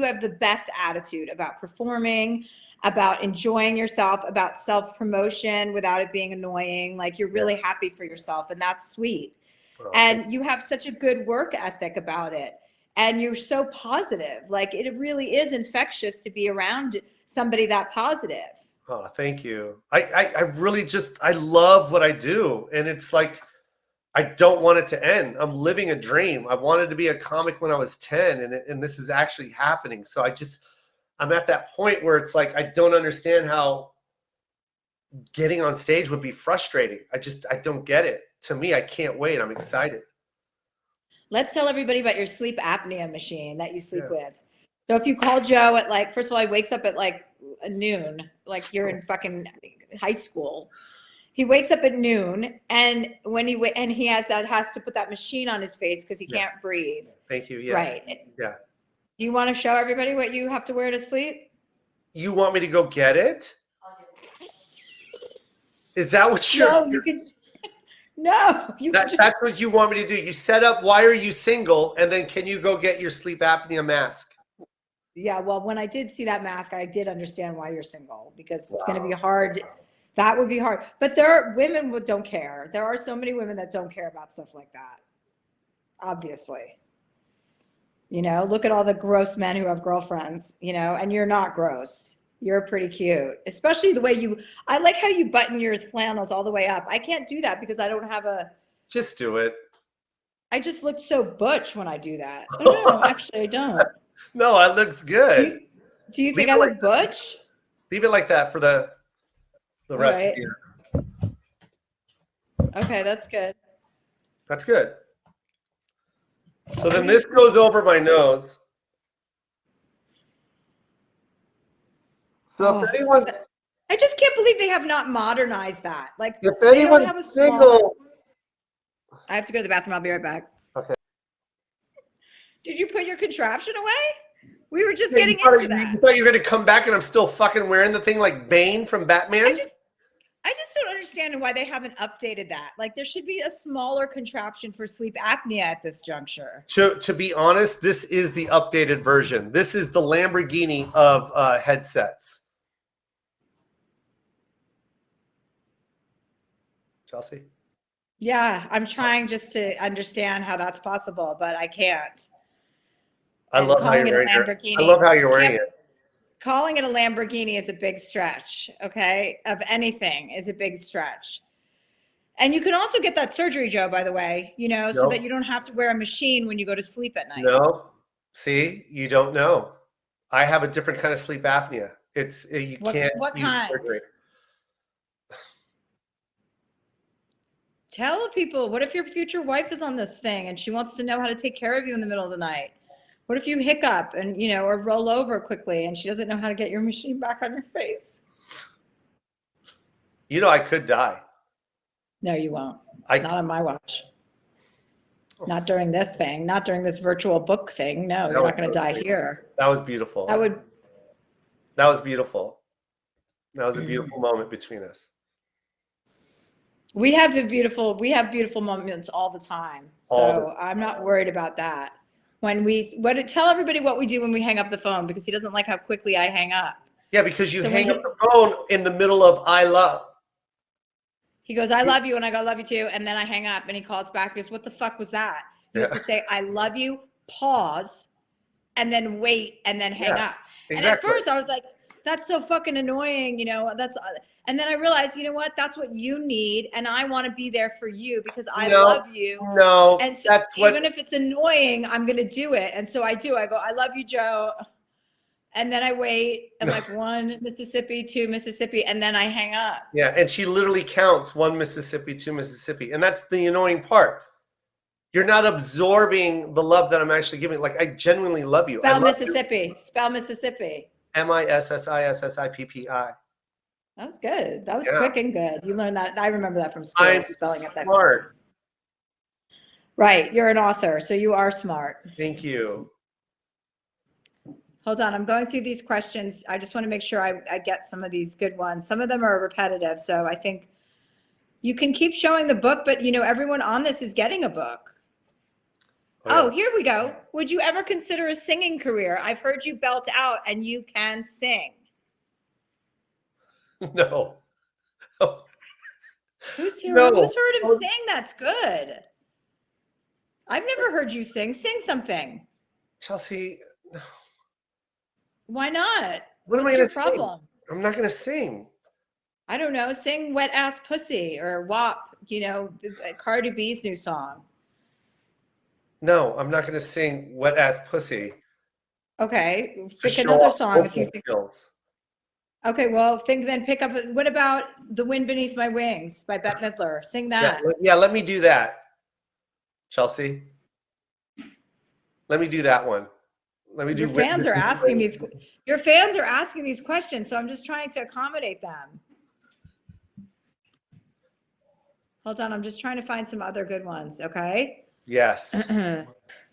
have the best attitude about performing, about enjoying yourself, about self-promotion without it being annoying. Like you're really happy for yourself, and that's sweet. And you have such a good work ethic about it. And you're so positive. Like it really is infectious to be around somebody that positive. Oh, thank you. I really I love what I do. And it's like, I don't want it to end. I'm living a dream. I wanted to be a comic when I was 10 and this is actually happening. So I'm at that point where it's like, I don't understand how getting on stage would be frustrating. I don't get it. To me, I can't wait. I'm excited. Let's tell everybody about your sleep apnea machine that you sleep with. So if you call Joe at first of all, he wakes up at noon, like you're in fucking high school. He wakes up at noon, and when he has to put that machine on his face because he can't breathe. Thank you. Yeah. Right. Yeah. Do you want to show everybody what you have to wear to sleep? You want me to go get it? Is that what you're? No, you can. No, that's what you want me to do. You set up, why are you single? And then can you go get your sleep apnea mask? Yeah, well, when I did see that mask, I did understand why you're single, because it's going to be hard. That would be hard. But there are women who don't care. There are so many women that don't care about stuff like that. Obviously. Look at all the gross men who have girlfriends, and you're not gross. You're pretty cute, especially the way I like how you button your flannels all the way up. I can't do that because I don't have Just do it. I just look so butch when I do that. No, actually I don't. No, it looks good. Do you think I look butch? Leave it like that for the rest of the year. Okay, that's good. That's good. So then this goes over my nose. So if anyone, I just can't believe they have not modernized that. Like, if anyone have a single, I have to go to the bathroom. I'll be right back. Okay. Did you put your contraption away? We were just getting into that. You thought you were going to come back and I'm still fucking wearing the thing like Bane from Batman? I just don't understand why they haven't updated that. Like, there should be a smaller contraption for sleep apnea at this juncture. To be honest, this is the updated version. This is the Lamborghini of headsets. Chelsea? Yeah, I'm trying just to understand how that's possible, but I can't. I love how you're wearing it. Calling it a Lamborghini is a big stretch, okay? Of anything is a big stretch. And you can also get that surgery, Joe, by the way, so that you don't have to wear a machine when you go to sleep at night. No. See, you don't know. I have a different kind of sleep apnea. What kind? Surgery. Tell people, what if your future wife is on this thing and she wants to know how to take care of you in the middle of the night? What if you hiccup and, or roll over quickly and she doesn't know how to get your machine back on your face? I could die. No, you won't. Not on my watch. Not during this thing. Not during this virtual book thing. No, you're not going to die here. That was beautiful. That was beautiful. That was a beautiful moment between us. We have beautiful moments all the time. So I'm not worried about that. Tell everybody what we do when we hang up the phone, because he doesn't like how quickly I hang up. Yeah, because you hang up the phone in the middle of I love. He goes, I love you, and I go, love you too, and then I hang up, and he calls back, goes, what the fuck was that? You have to say, I love you, pause, and then wait, and then hang up. Exactly. And at first I was like, that's so fucking annoying, and then I realized, you know what, that's what you need, and I want to be there for you because I love you. No, and so even if it's annoying, I'm gonna do it. And so I do. I go, I love you, Joe. And then I wait, and like 1 Mississippi, 2 Mississippi, and then I hang up. Yeah, and she literally counts 1 Mississippi, 2 Mississippi, and that's the annoying part. You're not absorbing the love that I'm actually giving. Like, I genuinely love you. Spell Mississippi. Spell Mississippi. Mississippi. That was good. That was quick and good. You learned that. I remember that from school. I'm spelling it that smart. Right. You're an author, so you are smart. Thank you. Hold on. I'm going through these questions. I just want to make sure I get some of these good ones. Some of them are repetitive, so I think you can keep showing the book, but everyone on this is getting a book. Oh, here we go. Would you ever consider a singing career? I've heard you belt out and you can sing. No. Who's heard him sing? That's good. I've never heard you sing. Sing something. Chelsea. Why not? What am I What's going your to problem? sing? I'm not going to sing. I don't know. Sing Wet Ass Pussy or WAP, Cardi B's new song. No, I'm not going to sing Wet Ass Pussy. Okay. Pick another song if you think. Skills. Okay, well, pick up. What about The Wind Beneath My Wings by Bette Midler? Sing that. Yeah, let me do that. Chelsea. Let me do that one. Let me do. Your fans are asking these questions, so I'm just trying to accommodate them. Hold on, I'm just trying to find some other good ones, okay? Yes.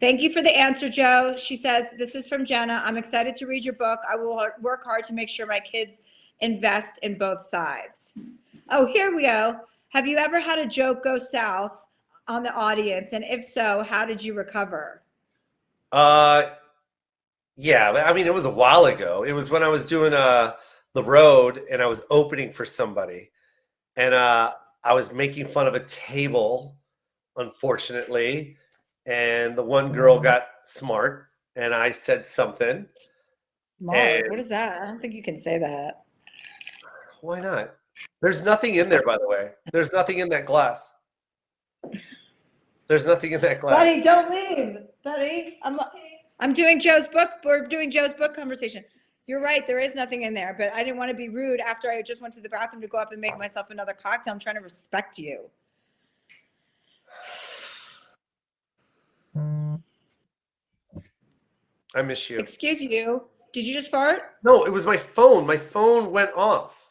Thank you for the answer, Joe. She says, this is from Jenna. I'm excited to read your book. I will work hard to make sure my kids invest in both sides. Oh, here we go. Have you ever had a joke go south on the audience? And if so, how did you recover? Yeah, I mean, it was a while ago. It was when I was doing the road and I was opening for somebody. And I was making fun of a table, unfortunately. And the one girl got smart and I said something. Smart? What is that? I don't think you can say that. Why not? There's nothing in there, by the way. There's nothing in that glass. There's nothing in that glass. Buddy, don't leave. Buddy, I'm doing Joe's book. We're doing Joe's book conversation. You're right. There is nothing in there, but I didn't want to be rude after I just went to the bathroom to go up and make myself another cocktail. I'm trying to respect you. I miss you. Excuse you. Did you just fart? No, it was my phone. My phone went off.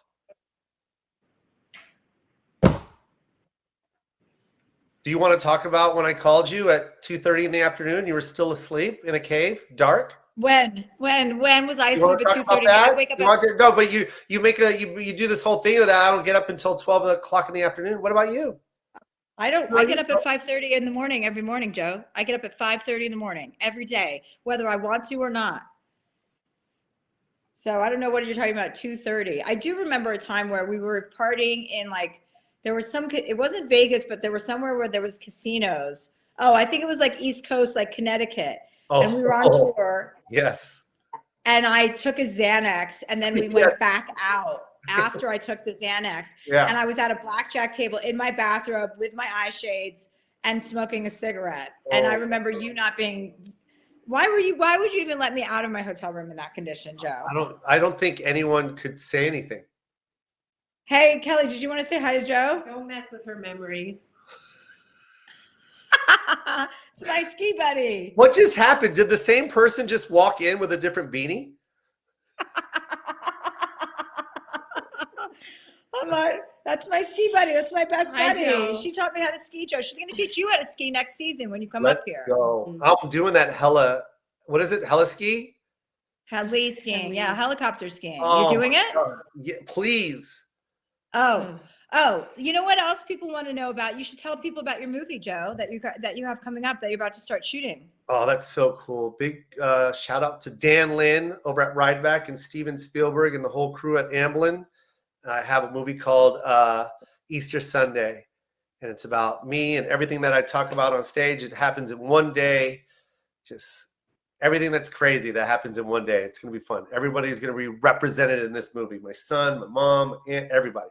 Do you want to talk about when I called you at 2:30 in the afternoon? You were still asleep in a cave, dark? When was I asleep at 2:30? I wake up no, but you do this whole thing of that. I don't get up until 12 o'clock in the afternoon. What about you? I get up at 5:30 in the morning every morning, Joe. I get up at 5:30 in the morning every day, whether I want to or not. So I don't know what you're talking about, 2:30. I do remember a time where we were partying in there was it wasn't Vegas, but there was somewhere where there was casinos. Oh, I think it was East Coast, Connecticut. Oh, and we were on tour. Yes. And I took a Xanax and then we went back out after I took the Xanax. Yeah. And I was at a blackjack table in my bathrobe with my eye shades and smoking a cigarette. And I remember you not being, why would you even let me out of my hotel room in that condition, Joe? I don't think anyone could say anything. Hey, Kelly, did you want to say hi to Joe? Don't mess with her memory. It's my ski buddy. What just happened? Did the same person just walk in with a different beanie? That's my ski buddy. That's my best buddy. Joe. She taught me how to ski, Joe. She's going to teach you how to ski next season when you come Let's up here. go. I'm doing that what is it? Hella ski? Heli skiing. Yeah, helicopter skiing. Oh, You're doing it? Yeah, please. Oh, you know what else people want to know about? You should tell people about your movie, Joe, that you have coming up, that you're about to start shooting. Oh, that's so cool. Big shout out to Dan Lin over at Rideback and Steven Spielberg and the whole crew at Amblin. I have a movie called Easter Sunday, and it's about me and everything that I talk about on stage. It happens in one day. Just everything that's crazy that happens in one day. It's going to be fun. Everybody's going to be represented in this movie. My son, my mom, and everybody.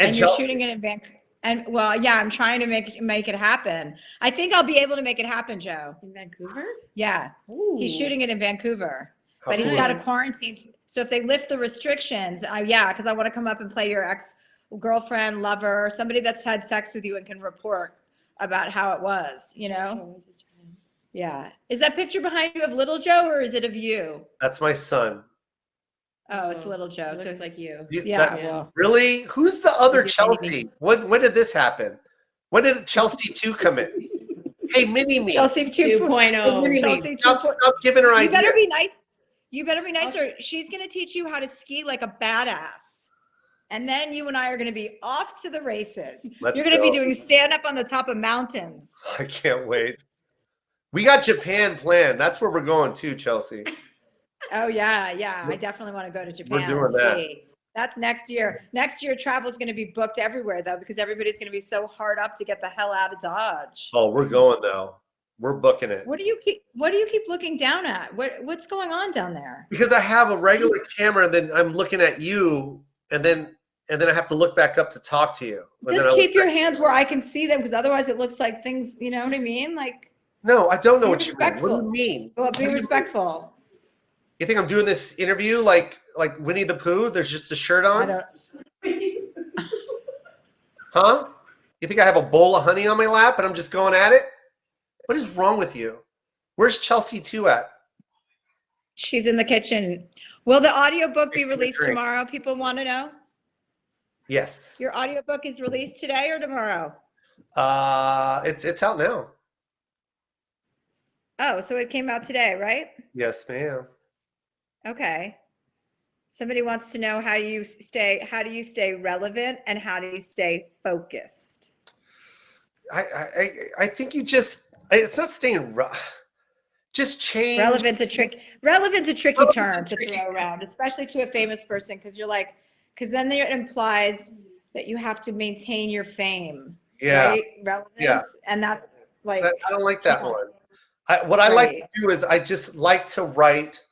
And you're shooting it in Vancouver. And well, yeah, I'm trying to make it happen. I think I'll be able to make it happen, Joe. In Vancouver? Yeah. Ooh. He's shooting it in Vancouver. How But he's cool. got a quarantine. So if they lift the restrictions, yeah, because I want to come up and play your ex-girlfriend, lover, somebody that's had sex with you and can report about how it was, you know? Yeah. Is that picture behind you of little Joe or is it of you? That's my son. Oh, it's little Joe. Looks So like you. yeah, well. Really? Who's the other Is it Chelsea? When did this happen? When did Chelsea 2 come in? Hey, mini me. Chelsea 2.0. Mini me. Chelsea Stop 2.0. giving her You ideas. better be nice. You better be nicer. She's going to teach you how to ski like a badass. And then you and I are going to be off to the races. Let's You're going to be go. doing stand up on the top of mountains. I can't wait. We got Japan planned. That's where we're going too, Chelsea. Oh yeah, yeah. I definitely want to go to Japan. We're doing and that. ski. That's next year. Next year, travel is going to be booked everywhere though, because everybody's going to be so hard up to get the hell out of Dodge. Oh, we're going though. We're booking it. What do you keep looking down at? What's going on down there? Because I have a regular camera, and then I'm looking at you, and then I have to look back up to talk to you. And Just then keep your hands where I can see them, because otherwise it looks like things. You know what I mean? Like. No, I don't know Be what you mean. What do respectful. you mean? Well, What do be you mean? respectful. You think I'm doing this interview like Winnie the Pooh? There's just a shirt I on? don't. Huh? You think I have a bowl of honey on my lap and I'm just going at it? What is wrong with you? Where's Chelsea 2 at? She's in the kitchen. Will the audiobook be Fixing a released drink. tomorrow? People want to know. Yes. Your audiobook is released today or tomorrow? It's out now. Oh, so it came out today, right? Yes, ma'am. Okay. Somebody wants to know how do you stay relevant and how do you stay focused? I think you just it's not staying just change. Relevant's a tricky Relevant's term to tricky. throw around, especially to a famous person, because then it implies that you have to maintain your fame. Yeah. Right? Relevance. Yeah. And that's like I don't like that yeah. one. What I like Right. to do is I just like to write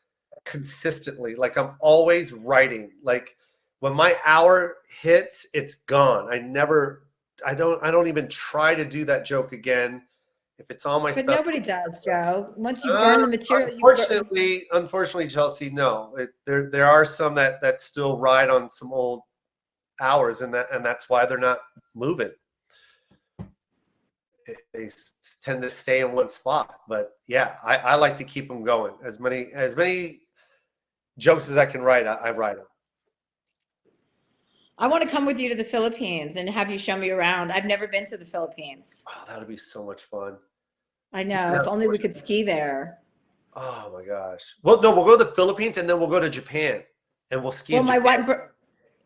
consistently. Like I'm always writing. Like when my hour hits, it's gone. I don't even try to do that joke again. If it's on my But stuff. nobody does, Joe. Once you burn the material, you burn. Unfortunately, Chelsea, no. There are some that still ride on some old hours, and that's why they're not moving. They tend to stay in one spot. But yeah, I like to keep them going. As many jokes as I can write, I write them. I want to come with you to the Philippines and have you show me around. I've never been to the Philippines. Wow, that would be so much fun. I know. If only we could ski there. Oh my gosh. Well, no, we'll go to the Philippines and then we'll go to Japan and we'll ski. Well, in my Japan. wife.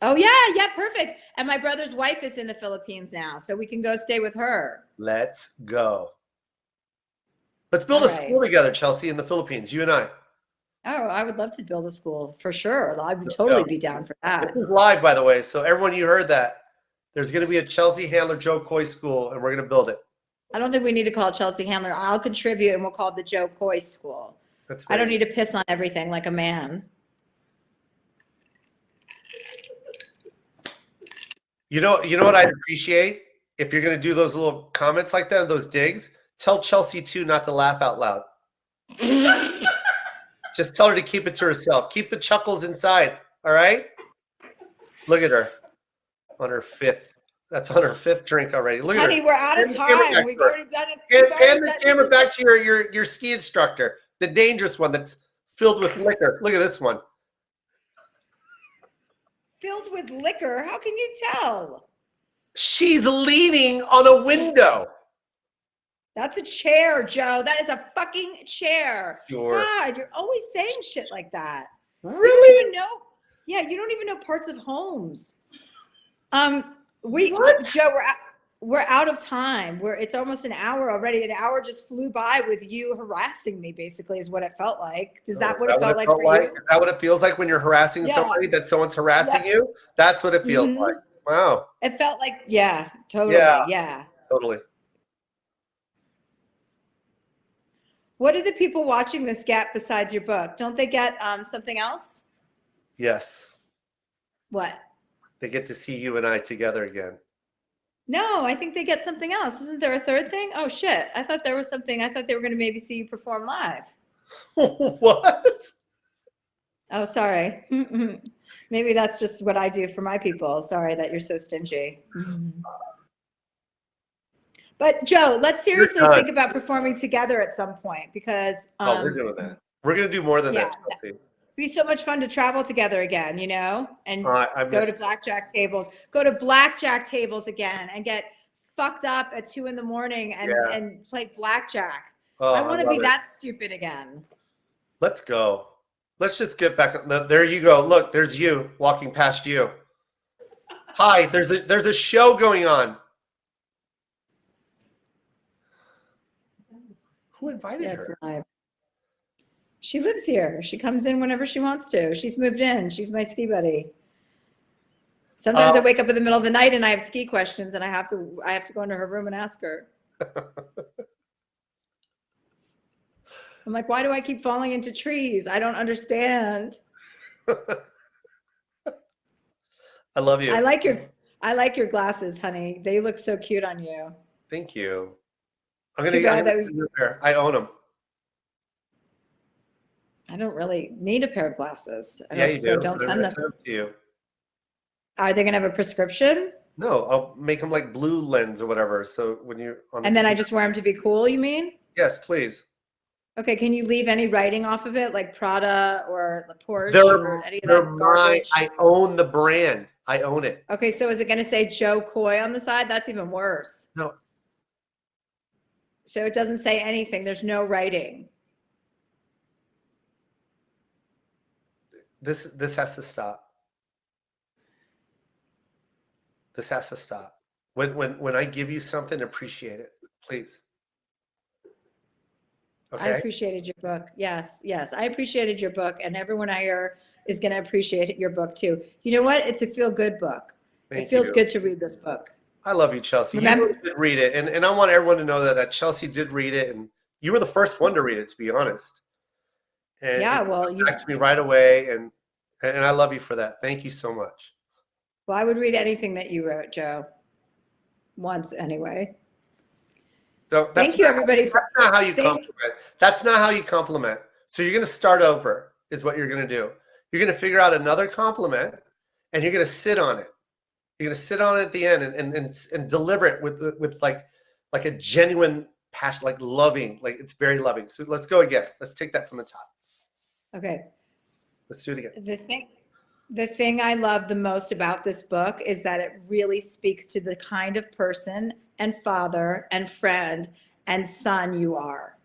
Oh yeah, perfect. And my brother's wife is in the Philippines now, so we can go stay with her. Let's go. Let's build All a right. school together, Chelsea, in the Philippines. You and I. Oh, I would love to build a school for sure. I would totally be down for that. This is live, by the way. So everyone, you heard that. There's going to be a Chelsea Handler Joe Koy school, and we're going to build it. I don't think we need to call it Chelsea Handler. I'll contribute, and we'll call it the Joe Koy School. That's I don't need to piss on everything like a man. You know what I'd appreciate if you're going to do those little comments like that, those digs. Tell Chelsea too not to laugh out loud. Just tell her to keep it to herself. Keep the chuckles inside. All right. Look at her on her fifth. That's on her fifth drink already. Look Honey, at her. we're out of Pan the camera time. back We've to her. already done it. Pan the camera back to your ski instructor, the dangerous one that's filled with liquor. Look at this one. Filled with liquor? How can you tell? She's leaning on a window. That's a chair, Joe. That is a fucking chair. Sure. God, you're always saying shit like that. You don't Really? even know. Yeah, you don't even know parts of homes. What? Joe, we're out of time. It's almost an hour already. An hour just flew by with you harassing me, basically, is what it felt like. Is that what it felt like for you? Is that what it feels like when you're harassing Yeah. somebody, that someone's harassing you? That's what it feels Mhm. like. Wow. It felt like, yeah, totally. Yeah. Yeah. Totally. What do the people watching this get besides your book? Don't they get something else? Yes. What? They get to see you and I together again. No, I think they get something else. Isn't there a third thing? Oh, shit. I thought there was something. I thought they were going to maybe see you perform live. What? Oh, sorry. Maybe that's just what I do for my people. Sorry that you're so stingy. But Joe, let's seriously think about performing together at some point because we're doing that. We're going to do more than that. It'd be so much fun to travel together again, you know, and go to blackjack tables again and get fucked up at 2 a.m. and play blackjack. I want to be that stupid again. Let's go. Let's just get back. There you go. Look, there's you walking past you. Hi, there's a show going on. Who invited her? It's live. She lives here. She comes in whenever she wants to. She's moved in. She's my ski buddy. Sometimes I wake up in the middle of the night and I have ski questions and I have to go into her room and ask her. I'm like, why do I keep falling into trees? I don't understand. I love you. I like your glasses, honey. They look so cute on you. Thank you. I own them. I don't really need a pair of glasses. Yeah, you do. So don't send them to you. Are they going to have a prescription? No, I'll make them like blue lens or whatever. So when you and then I just wear them to be cool, you mean? Yes, please. Okay, can you leave any writing off of it, like Prada or La Porsche or any of that garbage? I own the brand. I own it. Okay, so is it going to say Joe Koy on the side? That's even worse. No. So it doesn't say anything. There's no writing. This has to stop. This has to stop. When I give you something, appreciate it, please. Okay. I appreciated your book. Yes, I appreciated your book, and everyone here is going to appreciate your book too. You know what? It's a feel-good book. It feels good to read this book. I love you, Chelsea. You did read it, and I want everyone to know that Chelsea did read it, and you were the first one to read it, to be honest. And yeah, well, you got to me right away, and I love you for that. Thank you so much. Well, I would read anything that you wrote, Joe. Once, anyway. So thank you, everybody. That's not how you compliment. That's not how you compliment. So you're going to start over, is what you're going to do. You're going to figure out another compliment, and you're going to sit on it. You're going to sit on it at the end and deliver it with like a genuine passion, like loving, like it's very loving. So let's go again. Let's take that from the top. Okay. Let's do it again. The thing I love the most about this book is that it really speaks to the kind of person and father and friend and son you are.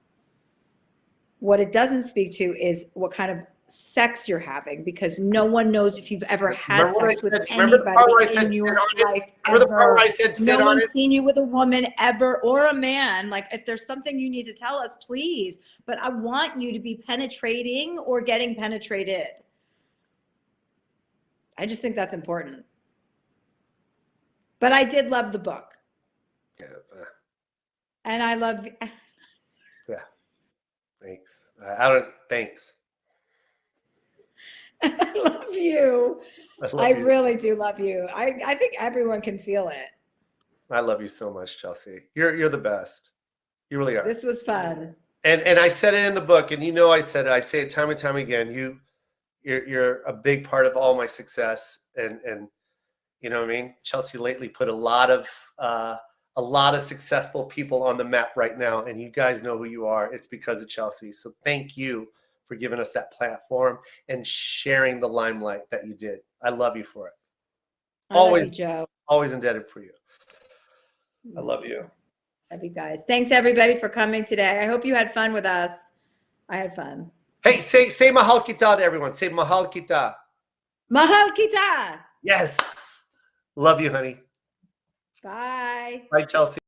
What it doesn't speak to is what kind of sex you're having, because no one knows if you've ever had sex with anybody in your life ever. No one's seen you with a woman ever or a man. Like, if there's something you need to tell us, please. But I want you to be penetrating or getting penetrated. I just think that's important. But I did love the book. Yeah. And I love. Yeah. Thanks. Thanks. I love you. I really do love you. I think everyone can feel it. I love you so much, Chelsea. You're the best. You really are. This was fun. And I said it in the book, and you know I said it. I say it time and time again. You're a big part of all my success, and you know what I mean. Chelsea lately put a lot of successful people on the map right now, and you guys know who you are. It's because of Chelsea. So thank you for giving us that platform and sharing the limelight that you did. I love you for it. Always, love you, Joe. Always indebted for you. I love you. Love you guys. Thanks everybody for coming today. I hope you had fun with us. I had fun. Hey, say mahal kita to everyone. Say mahal kita. Mahal kita. Yes. Love you, honey. Bye. Bye, Chelsea.